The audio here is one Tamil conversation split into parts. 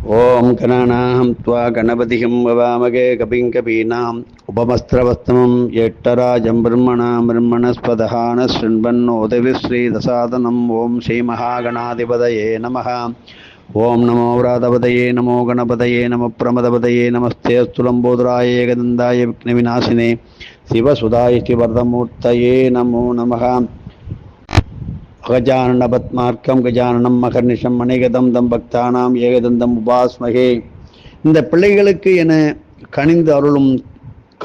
ஓம் கணானாம் த்வா கணபதிகம் வவாமகே கபிம் கபீனாம் உபமஸ்திரவஸ்தமம் ஏட்டராஜம் பிரம்மணஸ்பதஹான ஸ்ரீதசாதனம். ஓம் ஸ்ரீ மகாகணாதிபதயே நமः. ஓம் நமோ விராதபதயே நமோ கணபதயே நம பிரமதபதயே நமஸ்தே ஸ்துலம்போதராய ஏகதந்தாய விக்னவிநாசினே சிவசுதாய ஸ்ரீவர்தமூர்த்தயே நமோ நமः. கஜானன பத்மார்க்கம் கஜானனம் மகர்நிஷம் அநேகதம் தம் பக்தானாம் ஏகதந்தம் உபாஸ்மகே. இந்த பிள்ளைகளுக்கு என கனிந்து அருளும்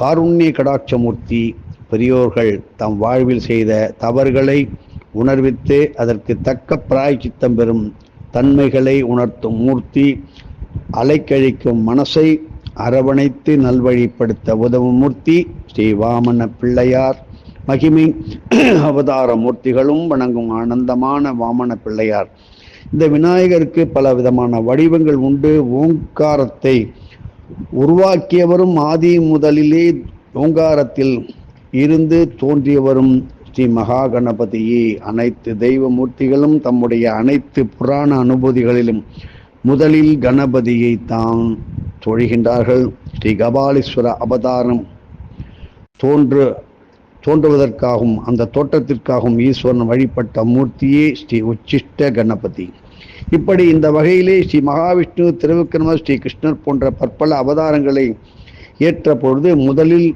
காருண்ய கடாட்சமூர்த்தி பெரியோர்கள் தம் வாழ்வில் செய்த தவறுகளை உணர்வித்து அதற்கு தக்க பிராயச்சித்தம் பெறும் தன்மைகளை உணர்த்தும் மூர்த்தி, அலைக்கழிக்கும் மனசை அரவணைத்து நல்வழிப்படுத்த உதவும் மூர்த்தி ஸ்ரீ வாமன பிள்ளையார் மகிமை அவதார மூர்த்திகளும் வணங்கும் ஆனந்தமான வாமன பிள்ளையார். இந்த விநாயகருக்கு பல விதமான வடிவங்கள் உண்டு. ஓங்காரத்தை உருவாக்கியவரும் ஆதி முதலிலே ஓங்காரத்தில் இருந்து தோன்றியவரும் ஸ்ரீ மகா கணபதியே. அனைத்து தெய்வ மூர்த்திகளும் தம்முடைய அனைத்து புராண அனுபூதிகளிலும் முதலில் கணபதியை தான் தொழுகின்றார்கள். ஸ்ரீ கபாலீஸ்வர அவதாரம் தோன்றுவதற்காகவும் அந்த தோற்றத்திற்காகவும் ஈஸ்வரன் வழிபட்ட மூர்த்தியே ஸ்ரீ உச்சிஷ்ட கணபதி. இப்படி இந்த வகையிலே ஸ்ரீ மகாவிஷ்ணு, திருவிக்கிரமர், ஸ்ரீ கிருஷ்ணர் போன்ற பற்பல அவதாரங்களை ஏற்ற பொழுது முதலில்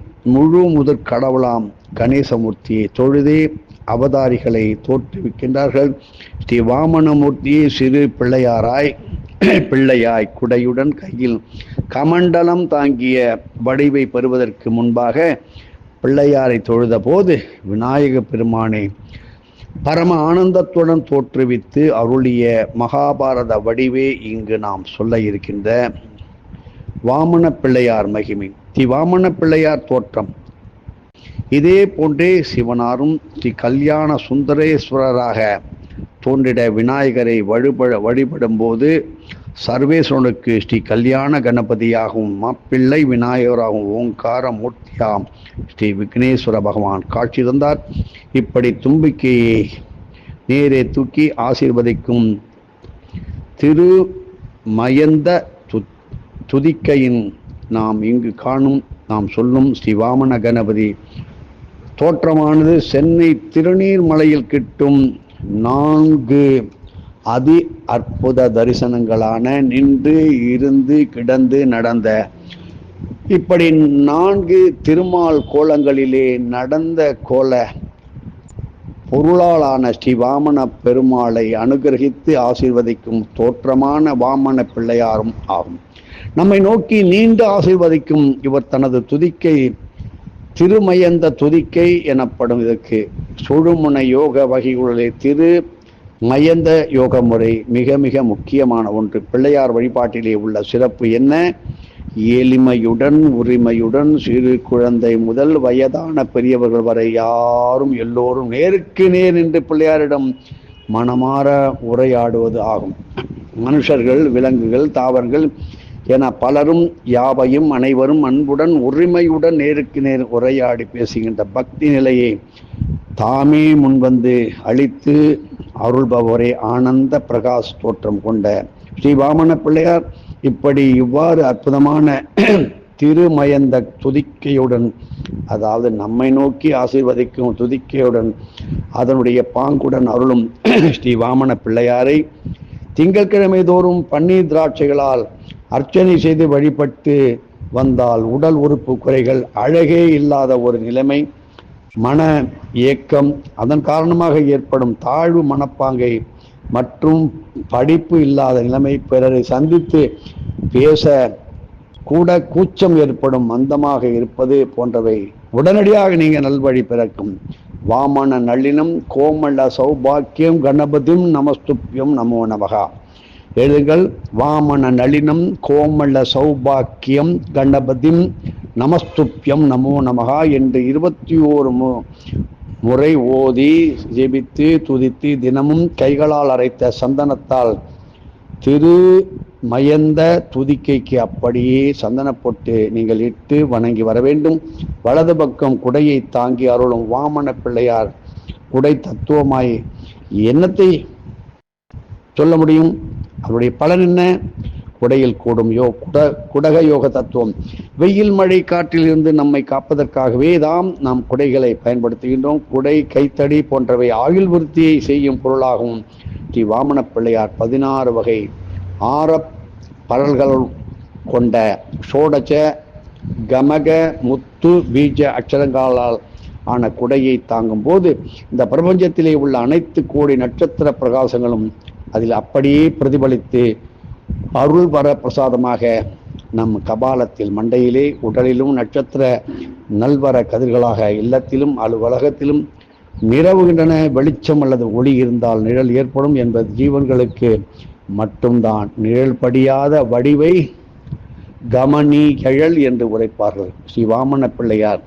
முதற் கடவுளாம் கணேசமூர்த்தியை தொழுதே அவதாரிகளை தோற்றுவிக்கின்றார்கள். ஸ்ரீ வாமனமூர்த்தியை சிறு பிள்ளையாய் குடையுடன் கையில் கமண்டலம் தாங்கிய வடிவை பெறுவதற்கு முன்பாக பிள்ளையாரை தொழுத போது விநாயக பெருமானை பரம ஆனந்தத்துடன் தோற்றுவித்து அருளிய மகாபாரத வடிவே இங்கு நாம் சொல்ல இருக்கின்ற வாமன பிள்ளையார் மகிமை. ஸ்ரீ வாமன பிள்ளையார் தோற்றம் இதே போன்றே சிவனாரும் ஸ்ரீ கல்யாண சுந்தரேஸ்வரராக தோன்றிட விநாயகரை வழிபடும் போது சர்வேஸ்வரனுக்கு ஸ்ரீ கல்யாண கணபதியாகவும் மாப்பிள்ளை விநாயகராகவும் ஓங்கார மூர்த்தியாம் ஸ்ரீ விக்னேஸ்வர பகவான் காட்சி தந்தார். இப்படி தும்பிக்கையை நேரே தூக்கி ஆசீர்வதிக்கும் திருமயந்த துதிக்கையின் நாம் இங்கு காணும் நாம் சொல்லும் ஸ்ரீ வாமன கணபதி தோற்றமானது சென்னை திருநீர்மலையில் கிட்டும் 4 அதி அற்புத தரிசனங்களான நின்று, இருந்து, கிடந்து, நடந்த இப்படி 4 திருமால் கோலங்களிலே நடந்த கோல பொருளாலான ஸ்ரீ வாமன பெருமாளை அனுகிரகித்து ஆசீர்வதிக்கும் தோற்றமான வாமன பிள்ளையாரும் ஆகும். நம்மை நோக்கி நீண்டு ஆசீர்வதிக்கும் இவர் தனது துதிக்கை திருமயந்த துதிக்கை எனப்படும். இதற்கு சுழுமுனை யோக வகைகளிலே மயந்த யோக முறை மிக மிக முக்கியமான ஒன்று. பிள்ளையார் வழிபாட்டிலே உள்ள சிறப்பு என்ன? எளிமையுடன் உரிமையுடன் சிறு குழந்தை முதல் வயதான பெரியவர்கள் வரை எல்லோரும் நேருக்கு நேர் நின்று பிள்ளையாரிடம் மனமாற உரையாடுவது ஆகும். மனுஷர்கள், விலங்குகள், தாவரங்கள் என பலரும் யாவையும் அனைவரும் அன்புடன் உரிமையுடன் நேருக்கு நேர் உரையாடி பேசுகின்ற பக்தி நிலையை தாமே முன்வந்து அளித்து அருள்பவரே ஆனந்த பிரகாஷ் தோற்றம் கொண்ட ஸ்ரீ வாமன பிள்ளையார். இவ்வாறு அற்புதமான திருமயந்த துதிக்கையுடன், அதாவது நம்மை நோக்கி ஆசீர்வதிக்கும் துதிக்கையுடன் அதனுடைய பாங்குடன் அருளும் ஸ்ரீ வாமன பிள்ளையாரை திங்கட்கிழமை தோறும் பன்னீர் திராட்சைகளால் அர்ச்சனை செய்து வழிபட்டு வந்தால் உடல் உறுப்பு குறைகள், அழகே இல்லாத ஒரு நிலைமை, மன ஏக்கம், அதன் காரணமாக ஏற்படும் தாழ்வு மனப்பாங்கை மற்றும் படிப்பு இல்லாத நிலைமை, பிறரை சந்தித்து பேச கூட கூச்சம் ஏற்படும், மந்தமாக இருப்பது போன்றவை உடனடியாக நீங்க நல்வழி பிறக்கும். வாமன நளினம் கோமள சௌபாக்கியம் கணபதிம் நமஸ்துப்யம் நமோ நமகா. எழுதுங்கள். வாமன நளினம் கோமள சௌபாக்கியம் கணபதிம் நமஸ்துப்யம் நமோ நமகா என்று 21 முறை ஓதி ஜெபித்து துதித்து தினமும் கைகளால் அரைத்த சந்தனத்தால் திருமயந்த துதிக்கைக்கு அப்படியே சந்தன போட்டு நீங்கள் இட்டு வணங்கி வர வேண்டும். வலது பக்கம் குடையை தாங்கி அருளும் வாமன பிள்ளையார் குடை தத்துவமாய் என்னத்தை சொல்ல முடியும்? அவருடைய பலன் என்ன? குடையில் கூடும் குடக யோக தத்துவம். வெயில் மழை காற்றில் இருந்து நம்மை காப்பதற்காகவே நாம் குடைகளை பயன்படுத்துகின்றோம். குடை, கைத்தடி போன்றவை ஆயுள் விருத்தியை செய்யும் பொருளாகவும் ஸ்ரீ வாமன பிள்ளையார் 16 வகை ஆற பரல்கள் கொண்ட ஷோடச கமக முத்து பீஜ அக்ஷரங்களால் ஆன குடையை தாங்கும் போது இந்த பிரபஞ்சத்திலே உள்ள அனைத்து கோடி நட்சத்திர பிரகாசங்களும் அதில் அப்படியே பிரதிபலித்து அருள் வர பிரசாதமாக நம் கபாலத்தில், மண்டையிலே, உடலிலும் நட்சத்திர நல்வர கதிர்களாக இல்லத்திலும் அலுவலகத்திலும் நிறவுகின்றன. வெளிச்சம் அல்லது ஒளி இருந்தால் நிழல் ஏற்படும் என்பது ஜீவன்களுக்கு மட்டும்தான். நிழல் படியாத வடிவை கமனி கழல் என்று உரைப்பார்கள். ஸ்ரீ வாமன பிள்ளையார்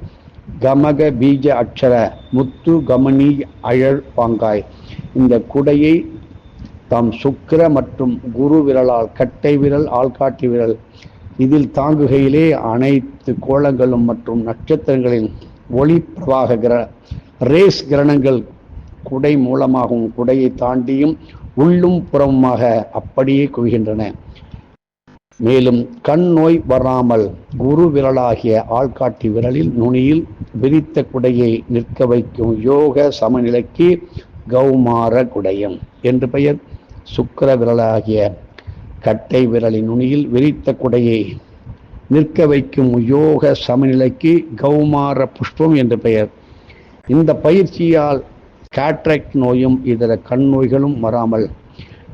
கமக பீஜ அக்ஷர முத்து கமனி அழல் பாங்காய் இந்த குடையை தாம் சுக்கிர மற்றும் குரு விரலால், கட்டை விரல், ஆள்காட்டி விரல் இதில் தாங்குகையிலே அனைத்து கோளங்களும் மற்றும் நட்சத்திரங்களின் ஒளி பிரவாக ரேஸ் கிரணங்கள் குடை மூலமாகவும் குடையை தாண்டியும் உள்ளும் புறமுமாக அப்படியே குவிகின்றன. மேலும் கண் நோய் வராமல் குரு விரலாகிய ஆள்காட்டி விரலில் நுனியில் விரித்த குடையை நிற்க வைக்கும் யோக சமநிலைக்கு கௌமார குடையம் என்று பெயர். சுக்கிர விரலாகிய கட்டை விரலின் நுனியில் விரித்த குடையை நிற்க வைக்கும் யோக சமநிலைக்கு கௌமார புஷ்பம் என்று பெயர். இந்த பயிற்சியால் கேட்ராக்ட் நோயும் இதர கண் நோய்களும் வராமல்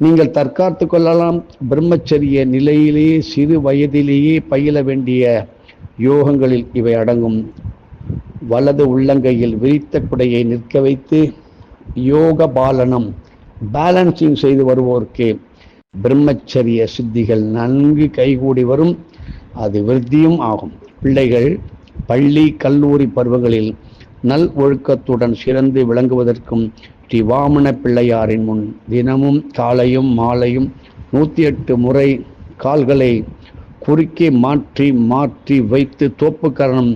நீங்கள் தற்காத்து கொள்ளலாம். பிரம்மச்சரிய நிலையிலேயே சிறு வயதிலேயே பயில வேண்டிய யோகங்களில் இவை அடங்கும். வலது உள்ளங்கையில் விரித்த குடையை நிற்க வைத்து யோக பாலனம், பேலன்சிங் செய்து வருவோருக்கு பிரம்மச்சரிய சித்திகள் நன்கு கைகூடி வரும். அது விருத்தியும் ஆகும். பிள்ளைகள் பள்ளி கல்லூரி பருவங்களில் நல் ஒழுக்கத்துடன் சிறந்து விளங்குவதற்கும் ஸ்ரீ வாமன பிள்ளையாரின் முன் தினமும் காலையும் மாலையும் 108 முறை கால்களை குறுக்கே மாற்றி மாற்றி வைத்து தோப்புக்கரணம்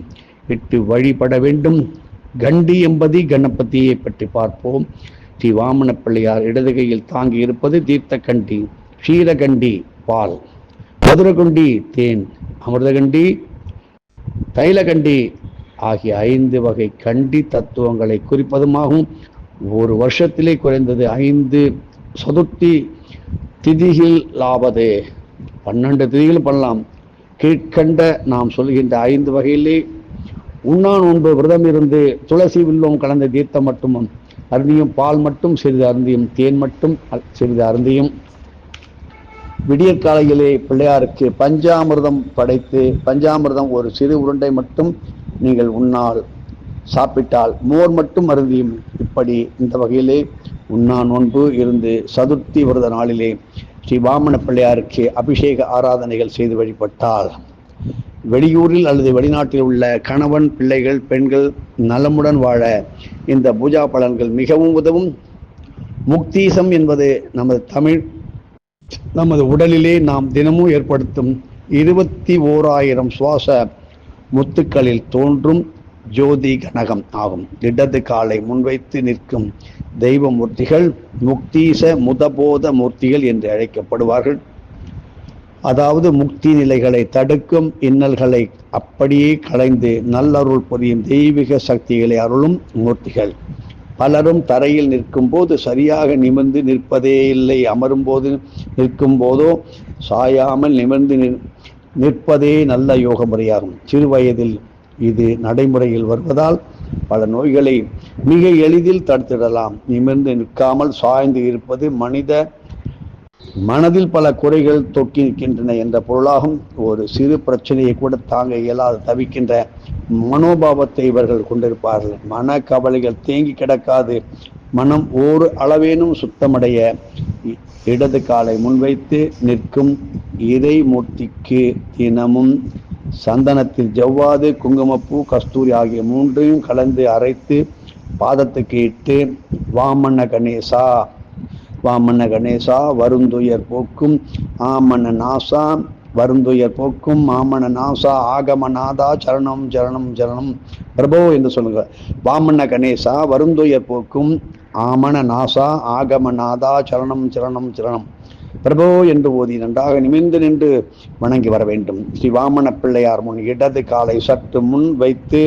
இட்டு வழிபட வேண்டும். கண்டி எம்பதி கணபதியை பற்றி பார்ப்போம். ஸ்ரீ வாமன பிள்ளையார் இடதுகையில் தாங்கி இருப்பது தீர்த்த கண்டி, க்ஷீரகண்டி பால், மதுரகண்டி தேன், அமிர்தகண்டி, தைலகண்டி ஆகிய 5 வகை கண்டி தத்துவங்களை குறிப்பதுமாகும். ஒரு வருஷத்திலே குறைந்தது 5 சதுர்த்தி திதிகளாவது 12 திதிகள் பண்ணலாம். கீழ்கண்ட நாம் சொல்கின்ற 5 வகையிலே உண்ணான் நோன்பு விரதம் இருந்து துளசி வில்வம் கலந்த தீர்த்தம் மட்டும் அருந்தியும், பால் மட்டும் சிறிது அருந்தியும், தேன் மட்டும் சிறிது அருந்தியும், விடியற்காலையிலே பிள்ளையாருக்கு பஞ்சாமிர்தம் படைத்து, பஞ்சாமிர்தம் ஒரு சிறு உருண்டை மட்டும் நீங்கள் சாப்பிட்டால் மோர் மட்டும் அருந்தியும். இப்படி இந்த வகையிலே உண்ணா நோன்பு இருந்து சதுர்த்தி விரத நாளிலே ஸ்ரீ வாமன பிள்ளையாருக்கு அபிஷேக ஆராதனைகள் செய்து வழிபட்டால் வெளியூரில் அல்லது வெளிநாட்டில் உள்ள கணவன், பிள்ளைகள், பெண்கள் நலமுடன் வாழ இந்த பூஜா பலன்கள் மிகவும் உதவும். முக்தீசம் என்பது நமது உடலிலே நாம் தினமும் ஏற்படுத்தும் 21,000 சுவாச முத்துக்களில் தோன்றும் ஜோதி கனகம் ஆகும். இடது காலை முன்வைத்து நிற்கும் தெய்வ மூர்த்திகள் முக்தீச முதபோத மூர்த்திகள் என்று அழைக்கப்படுவார்கள். அதாவது முக்தி நிலைகளை தடுக்கும் இன்னல்களை அப்படியே களைந்து நல்லருள் புரியும் தெய்வீக சக்திகளை அருளும் மூர்த்திகள். பலரும் தரையில் நிற்கும் போது சரியாக நிமிர்ந்து நிற்பதே இல்லை. அமரும் போது நிற்கும் போதோ சாயாமல் நிமிர்ந்து நிற்பதே நல்ல யோக முறையாகும். சிறு வயதில் இது நடைமுறையில் வருவதால் பல நோய்களை மிக எளிதில் தடுத்திடலாம். நிமிர்ந்து நிற்காமல் சாய்ந்து இருப்பது மனதில் பல குறைகள் தொக்கி நிற்கின்றன என்ற பொருளாகும். ஒரு சிறு பிரச்சனையை கூட தாங்க இயலாது தவிக்கின்ற மனோபாவத்தை இவர்கள் கொண்டிருப்பார்கள். மன கவலைகள் தேங்கி கிடக்காது. மனம் ஓர் அளவேனும் சுத்தமடைய இடது காலை முன்வைத்து நிற்கும் இறை மூர்த்திக்கு தினமும் சந்தனத்தில் ஜவ்வாது, குங்குமப்பூ, கஸ்தூரி ஆகிய 3ஐயும் கலந்து அரைத்து பாதத்துக்கு இட்டு வாமன கணேசா, வாமன கணேசா வருந்துயர் போக்கும் ஆமன நாசா, வருந்துயர் போக்கும் ஆமன நாசா, ஆகமநாதா சரணம் சரணம் சரணம் பிரபோ என்று சொல்லுங்க. வாமன கணேசா வருந்துயர் போக்கும் ஆமன நாசா, ஆகமநாதா சரணம் சரணம் சரணம். பிரபோ என்று ஓதி நன்றாக நிமிர்ந்து நின்று வணங்கி வர வேண்டும். ஸ்ரீ வாமன பிள்ளையார் முன் இடது காலை சற்று முன் வைத்து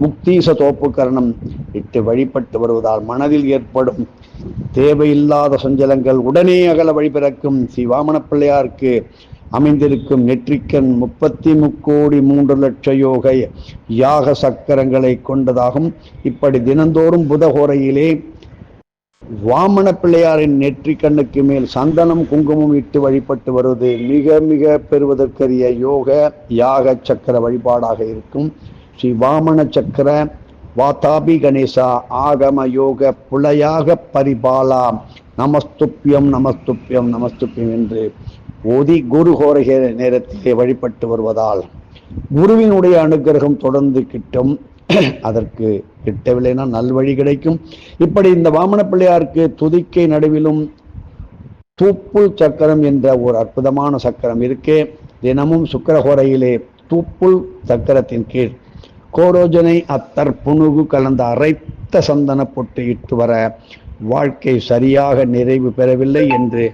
முக்தீச தோப்பு கரணம் இட்டு வழிபட்டு வருவதால் மனதில் ஏற்படும் தேவையில்லாத சஞ்சலங்கள் உடனே அகல வழிபிறக்கும். ஸ்ரீ வாமன பிள்ளையாருக்கு அமைந்திருக்கும் நெற்றிக்கண் 33,03,00,000 யோக யாக சக்கரங்களை கொண்டதாகும். இப்படி தினந்தோறும் புதகோரையிலே வாமன பிள்ளையாரின் நெற்றி கண்ணுக்கு மேல் சந்தனம் குங்குமம் இட்டு வழிபட்டு வருவது மிக மிக பெறுவதற்கரிய யோக யாக சக்கர வழிபாடாக இருக்கும். ஸ்ரீ வாமன சக்கர வாதாபி கணேசா ஆகம யோக புலையாக பரிபாலா நமஸ்துப்பியம் நமஸ்துப்பியம் நமஸ்துப்பியம் என்று ஓதி குரு ஹோரைக நேரத்திலே வழிபட்டு வருவதால் குருவினுடைய அனுகிரகம் தொடர்ந்து கிட்டும். அதற்கு கிட்டவில்லைனா நல்வழி கிடைக்கும். இப்படி இந்த வாமன பிள்ளையாருக்கு துதிக்கை நடுவிலும் தூப்புள் சக்கரம் என்ற ஒரு அற்புதமான சக்கரம் இருக்கே. தினமும் சுக்கரஹோரையிலே தூப்புள் சக்கரத்தின் கீழ் கோரோஜனை அத்தர் புணுகு கலந்த அரைத்த சந்தன பொட்டு இட்டு வர வாழ்க்கை சரியாக நிறைவு பெறவில்லை என்று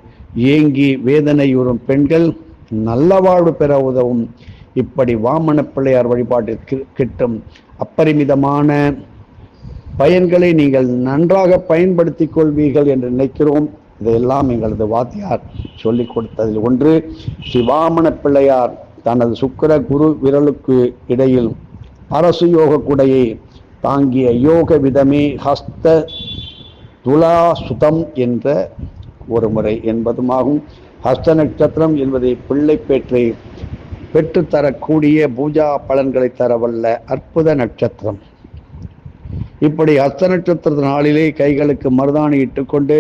ஏங்கி வேதனையுறும் பெண்கள் நல்ல வாழ்வு பெற உதவும். இப்படி வாமன பிள்ளையார் வழிபாட்டிற்கு கிட்டும் அப்பரிமிதமான பயன்களை நீங்கள் நன்றாக பயன்படுத்திக் கொள்வீர்கள் என்று நினைக்கிறோம். இதையெல்லாம் எங்களது வாத்தியார் சொல்லிக் கொடுத்ததில் ஒன்று. ஸ்ரீ வாமன பிள்ளையார் தனது சுக்கிர குரு விரலுக்கு இடையில் அரசு யோக குடையை தாங்கிய யோக விதமே ஹஸ்த துலா சுதம் என்ற ஒரு முறை என்பதுமாகும். ஹஸ்த நட்சத்திரம் என்பதை பிள்ளை பேற்றை பெற்றுத்தரக்கூடிய பூஜா பலன்களை தரவல்ல அற்புத நட்சத்திரம். இப்படி ஹஸ்த நட்சத்திர நாளிலே கைகளுக்கு மருதாணி இட்டுக்கொண்டு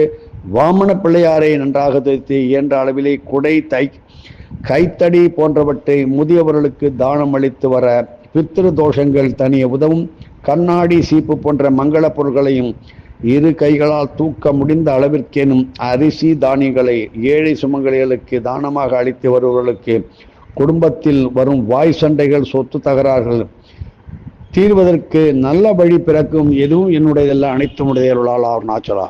வாமன பிள்ளையாரை நன்றாக துதித்து இயன்ற அளவிலே குடை கைத்தடி போன்றவற்றை முதியவர்களுக்கு தானம் அளித்து வர பித்திரு தோஷங்கள் தனிய உதவும். கண்ணாடி சீப்பு போன்ற மங்கள பொருட்களையும் இரு கைகளால் தூக்க முடிந்த அளவிற்கேனும் அரிசி தானியங்களை ஏழை சுமங்கலிகளுக்கு தானமாக அளித்து வருபவர்களுக்கு குடும்பத்தில் வரும் வாய் சண்டைகள் சொத்து தகராறுகள் தீர்வதற்கு நல்ல வழி பிறக்கும். எதுவும் என்னுடையதல்ல, அனைத்தும் உடைய அருளால் நாச்சலா.